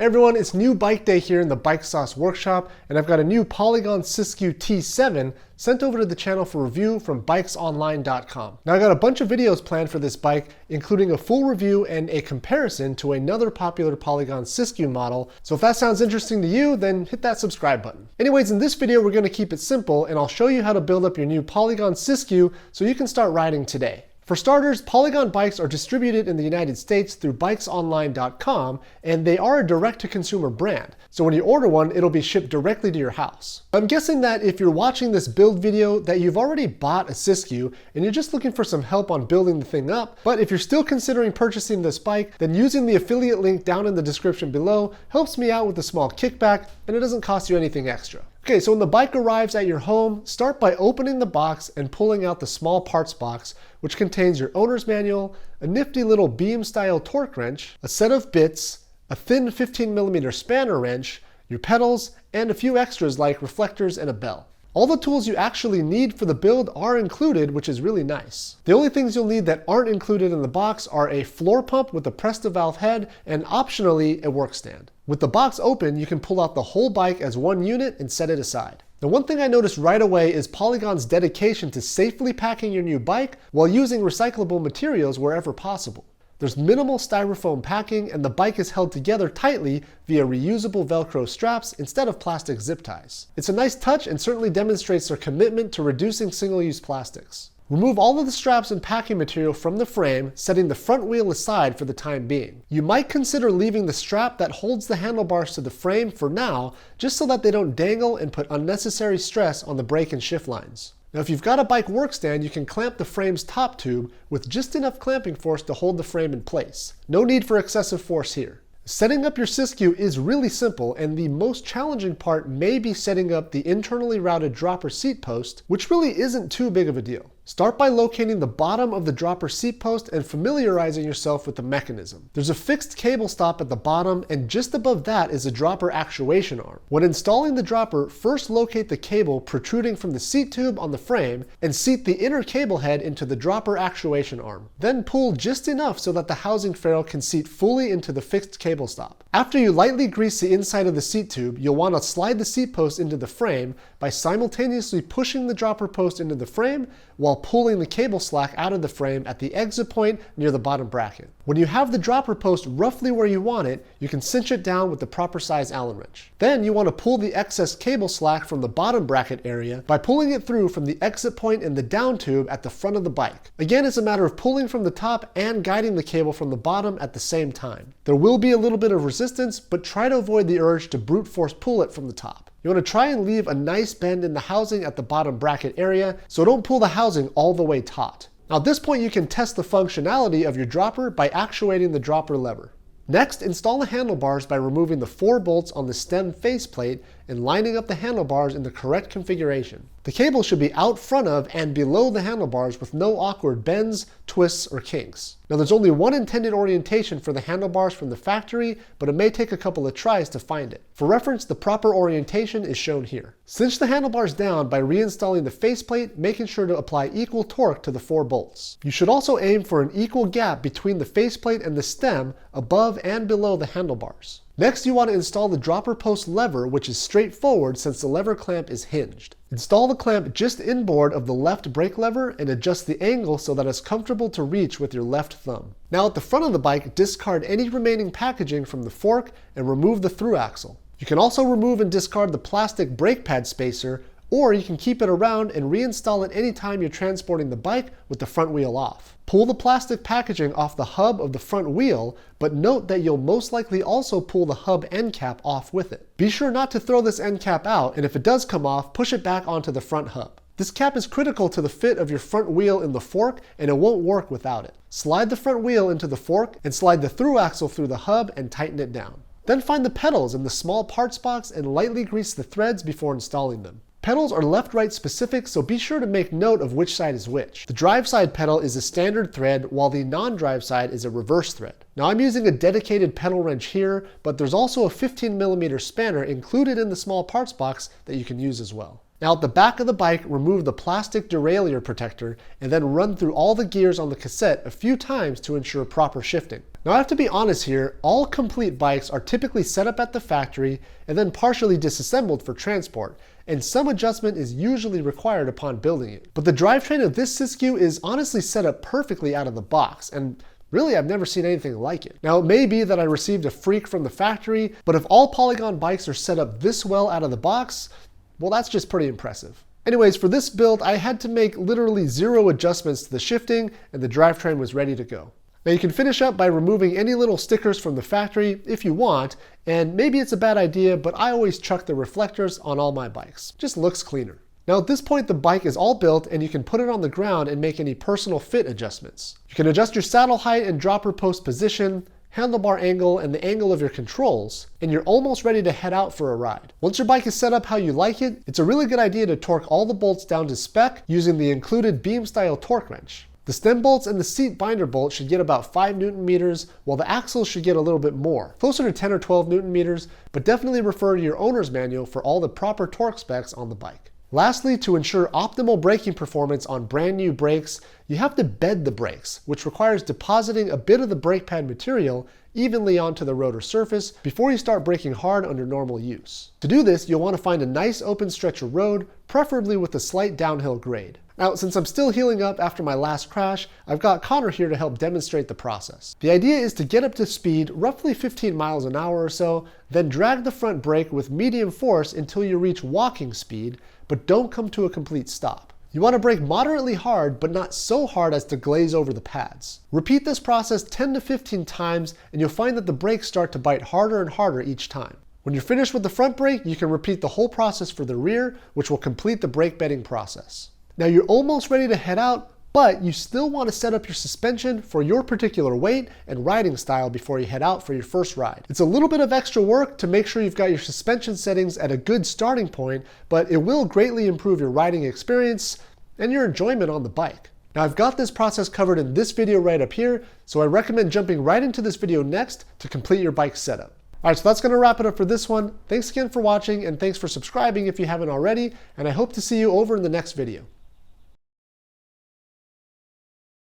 Hey everyone, it's new bike day here in the Bike Sauce workshop, and I've got a new Polygon Siskiu T7 sent over to the channel for review from bikesonline.com. Now I got a bunch of videos planned for this bike, including a full review and a comparison to another popular Polygon Siskiu model, so if that sounds interesting to you, then hit that subscribe button. Anyways, in this video we're going to keep it simple, and I'll show you how to build up your new Polygon Siskiu so you can start riding today. For starters, Polygon bikes are distributed in the United States through bikesonline.com, and they are a direct-to-consumer brand. So when you order one, it'll be shipped directly to your house. I'm guessing that if you're watching this build video that you've already bought a Siskiu and you're just looking for some help on building the thing up, but if you're still considering purchasing this bike, then using the affiliate link down in the description below helps me out with a small kickback, and it doesn't cost you anything extra. Okay, so when the bike arrives at your home, start by opening the box and pulling out the small parts box, which contains your owner's manual, a nifty little beam-style torque wrench, a set of bits, a thin 15mm spanner wrench, your pedals, and a few extras like reflectors and a bell. All the tools you actually need for the build are included, which is really nice. The only things you'll need that aren't included in the box are a floor pump with a press-to-valve head and optionally a work stand. With the box open, you can pull out the whole bike as one unit and set it aside. Now, one thing I noticed right away is Polygon's dedication to safely packing your new bike while using recyclable materials wherever possible. There's minimal styrofoam packing, and the bike is held together tightly via reusable Velcro straps instead of plastic zip ties. It's a nice touch and certainly demonstrates their commitment to reducing single-use plastics. Remove all of the straps and packing material from the frame, setting the front wheel aside for the time being. You might consider leaving the strap that holds the handlebars to the frame for now, just so that they don't dangle and put unnecessary stress on the brake and shift lines. Now, if you've got a bike work stand, you can clamp the frame's top tube with just enough clamping force to hold the frame in place. No need for excessive force here. Setting up your Siskiu is really simple, and the most challenging part may be setting up the internally routed dropper seat post, which really isn't too big of a deal. Start by locating the bottom of the dropper seat post and familiarizing yourself with the mechanism. There's a fixed cable stop at the bottom, and just above that is a dropper actuation arm. When installing the dropper, first locate the cable protruding from the seat tube on the frame and seat the inner cable head into the dropper actuation arm. Then pull just enough so that the housing ferrule can seat fully into the fixed cable stop. After you lightly grease the inside of the seat tube, you'll want to slide the seat post into the frame by simultaneously pushing the dropper post into the frame while pulling the cable slack out of the frame at the exit point near the bottom bracket. When you have the dropper post roughly where you want it, you can cinch it down with the proper size Allen wrench. Then you want to pull the excess cable slack from the bottom bracket area by pulling it through from the exit point in the down tube at the front of the bike. Again, it's a matter of pulling from the top and guiding the cable from the bottom at the same time. There will be a little bit of resistance, but try to avoid the urge to brute force pull it from the top. You want to try and leave a nice bend in the housing at the bottom bracket area, so don't pull the housing all the way taut. Now at this point you can test the functionality of your dropper by actuating the dropper lever. Next, install the handlebars by removing the 4 bolts on the stem faceplate and lining up the handlebars in the correct configuration. The cable should be out front of and below the handlebars with no awkward bends, twists, or kinks. Now there's only one intended orientation for the handlebars from the factory, but it may take a couple of tries to find it. For reference, the proper orientation is shown here. Cinch the handlebars down by reinstalling the faceplate, making sure to apply equal torque to the 4 bolts. You should also aim for an equal gap between the faceplate and the stem above and below the handlebars. Next, you want to install the dropper post lever, which is straightforward since the lever clamp is hinged. Install the clamp just inboard of the left brake lever and adjust the angle so that it's comfortable to reach with your left thumb. Now at the front of the bike, discard any remaining packaging from the fork and remove the through axle. You can also remove and discard the plastic brake pad spacer, or you can keep it around and reinstall it anytime you're transporting the bike with the front wheel off. Pull the plastic packaging off the hub of the front wheel, but note that you'll most likely also pull the hub end cap off with it. Be sure not to throw this end cap out, and if it does come off, push it back onto the front hub. This cap is critical to the fit of your front wheel in the fork, and it won't work without it. Slide the front wheel into the fork and slide the through axle through the hub and tighten it down. Then find the pedals in the small parts box and lightly grease the threads before installing them. Pedals are left-right specific, so be sure to make note of which side is which. The drive side pedal is a standard thread, while the non-drive side is a reverse thread. Now I'm using a dedicated pedal wrench here, but there's also a 15mm spanner included in the small parts box that you can use as well. Now at the back of the bike, remove the plastic derailleur protector and then run through all the gears on the cassette a few times to ensure proper shifting. Now I have to be honest here, all complete bikes are typically set up at the factory and then partially disassembled for transport, and some adjustment is usually required upon building it. But the drivetrain of this Siskiu is honestly set up perfectly out of the box, and really I've never seen anything like it. Now it may be that I received a freak from the factory, but if all Polygon bikes are set up this well out of the box, well, that's just pretty impressive. Anyways, for this build, I had to make literally 0 adjustments to the shifting, and the drivetrain was ready to go. Now you can finish up by removing any little stickers from the factory if you want, and maybe it's a bad idea, but I always chuck the reflectors on all my bikes. Just looks cleaner. Now at this point the bike is all built and you can put it on the ground and make any personal fit adjustments. You can adjust your saddle height and dropper post position, handlebar angle, and the angle of your controls, and you're almost ready to head out for a ride. Once your bike is set up how you like it, it's a really good idea to torque all the bolts down to spec using the included beam style torque wrench. The stem bolts and the seat binder bolt should get about 5 Newton meters, while the axles should get a little bit more, closer to 10 or 12 Newton meters, but definitely refer to your owner's manual for all the proper torque specs on the bike. Lastly, to ensure optimal braking performance on brand new brakes, you have to bed the brakes, which requires depositing a bit of the brake pad material evenly onto the rotor surface before you start braking hard under normal use. To do this, you'll want to find a nice open stretch of road, preferably with a slight downhill grade. Now, since I'm still healing up after my last crash, I've got Connor here to help demonstrate the process. The idea is to get up to speed, roughly 15 miles an hour or so, then drag the front brake with medium force until you reach walking speed, but don't come to a complete stop. You want to brake moderately hard, but not so hard as to glaze over the pads. Repeat this process 10 to 15 times, and you'll find that the brakes start to bite harder and harder each time. When you're finished with the front brake, you can repeat the whole process for the rear, which will complete the brake bedding process. Now you're almost ready to head out, but you still want to set up your suspension for your particular weight and riding style before you head out for your first ride. It's a little bit of extra work to make sure you've got your suspension settings at a good starting point, but it will greatly improve your riding experience and your enjoyment on the bike. Now I've got this process covered in this video right up here, so I recommend jumping right into this video next to complete your bike setup. Alright, so that's going to wrap it up for this one. Thanks again for watching, and thanks for subscribing if you haven't already, and I hope to see you over in the next video.